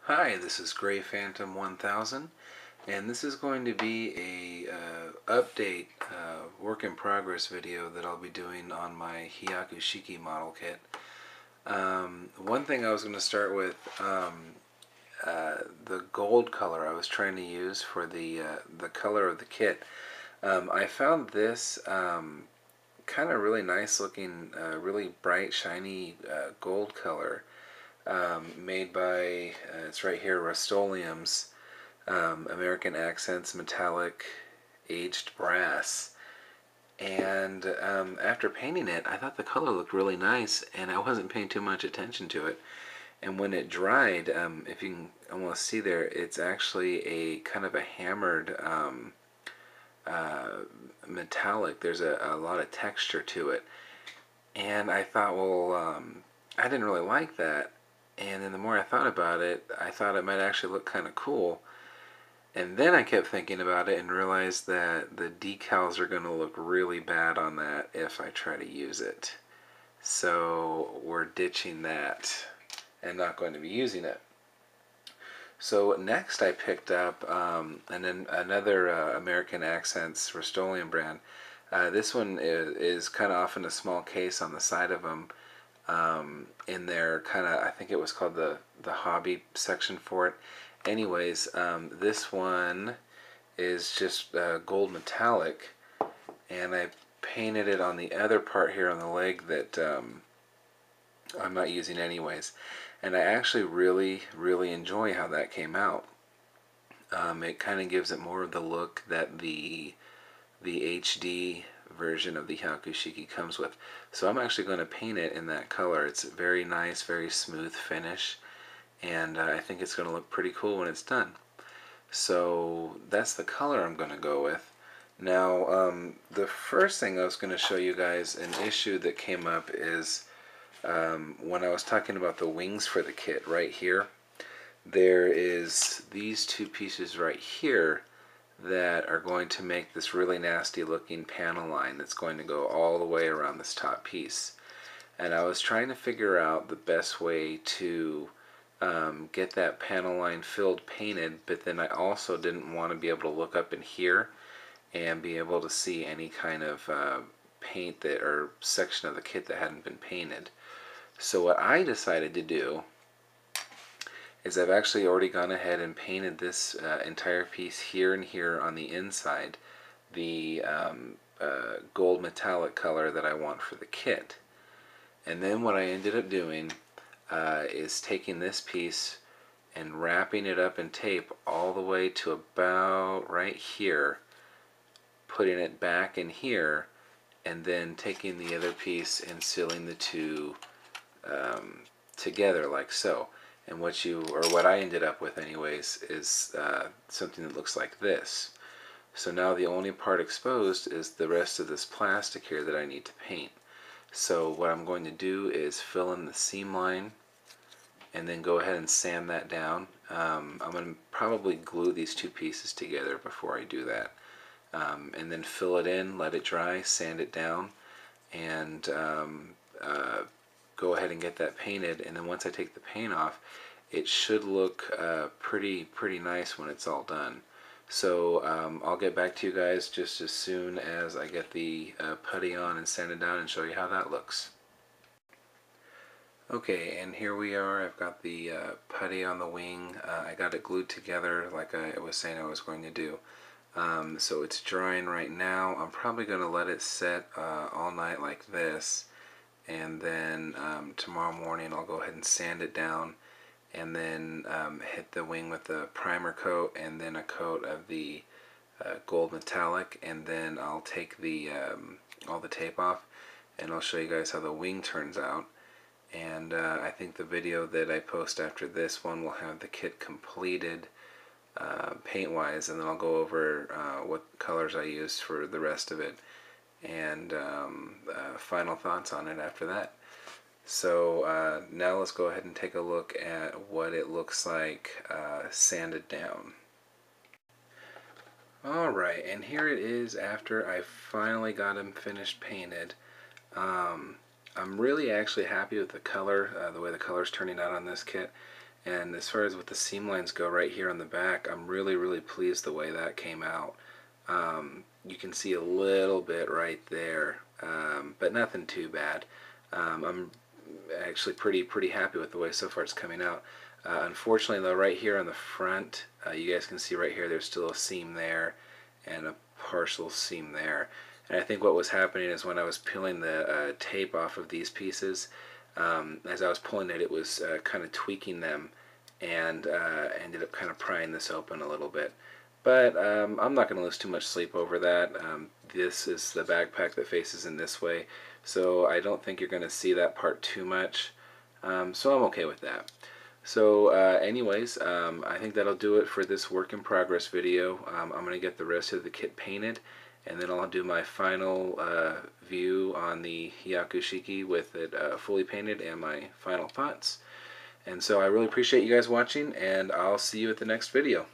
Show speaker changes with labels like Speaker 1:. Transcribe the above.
Speaker 1: Hi, this is Gray Phantom 1000, and this is going to be a update work in progress video that I'll be doing on my Hyaku Shiki model kit. One thing I was going to start with, the gold color I was trying to use for the color of the kit. I found this kind of really nice looking, really bright, shiny gold color. Made by, it's right here, Rust-Oleum's American Accents Metallic Aged Brass. And after painting it, I thought the color looked really nice, and I wasn't paying too much attention to it. And when it dried, if you can almost see there, it's actually a kind of a hammered metallic. There's a lot of texture to it. And I thought, well, I didn't really like that. And then the more I thought about it, I thought it might actually look kind of cool. And then I kept thinking about it and realized that the decals are going to look really bad on that if I try to use it. So we're ditching that and not going to be using it. So next I picked up another American Accents Rust-Oleum brand. This one is kind of off in a small case on the side of them. In their kind of, I think it was called the hobby section for it. Anyways, this one is just gold metallic, and I painted it on the other part here on the leg that I'm not using anyways. And I actually really enjoy how that came out. It kind of gives it more of the look that the HD version of the Hyaku Shiki comes with. So I'm actually going to paint it in that color. It's a very nice, very smooth finish, and I think it's going to look pretty cool when it's done. So that's the color I'm going to go with. Now, the first thing I was going to show you guys, an issue that came up is when I was talking about the wings for the kit right here. There is these two pieces right here that are going to make this really nasty looking panel line that's going to go all the way around this top piece. And I was trying to figure out the best way to get that panel line filled painted, but then I also didn't want to be able to look up in here and be able to see any kind of paint that or section of the kit that hadn't been painted. So what I decided to do is I've actually already gone ahead and painted this entire piece here and here on the inside, the gold metallic color that I want for the kit. And then what I ended up doing is taking this piece and wrapping it up in tape all the way to about right here, putting it back in here, and then taking the other piece and sealing the two together like so. And what I ended up with anyways is something that looks like this. So now the only part exposed is the rest of this plastic here that I need to paint. So what I'm going to do is fill in the seam line and then go ahead and sand that down. I'm going to probably glue these two pieces together before I do that. And then fill it in, let it dry, sand it down, and go ahead and get that painted. And then once I take the paint off, it should look pretty nice when it's all done. So I'll get back to you guys just as soon as I get the putty on and sand it down and show you how that looks. Okay, and here we are. I've got the putty on the wing. I got it glued together like I was saying I was going to do. So it's drying right now. I'm probably going to let it set all night like this, and then tomorrow morning I'll go ahead and sand it down, and then hit the wing with a primer coat and then a coat of the gold metallic, and then I'll take the all the tape off and I'll show you guys how the wing turns out. And I think the video that I post after this one will have the kit completed paint wise, and then I'll go over what colors I used for the rest of it, and final thoughts on it after that. So now let's go ahead and take a look at what it looks like sanded down. Alright, and here it is after I finally got them finished painted. I'm really actually happy with the color, the way the color's turning out on this kit. And as far as what the seam lines go right here on the back, I'm really pleased the way that came out. You can see a little bit right there, but nothing too bad. I'm actually pretty happy with the way so far it's coming out. Unfortunately though, right here on the front, you guys can see right here there's still a seam there and a partial seam there. And I think what was happening is when I was peeling the tape off of these pieces, as I was pulling it, it was kind of tweaking them, and ended up kind of prying this open a little bit. But I'm not going to lose too much sleep over that. This is the backpack that faces in this way, so I don't think you're going to see that part too much. So I'm okay with that. So anyways, I think that'll do it for this work in progress video. I'm going to get the rest of the kit painted, and then I'll do my final view on the Hyaku Shiki with it fully painted and my final thoughts. And so I really appreciate you guys watching, and I'll see you at the next video.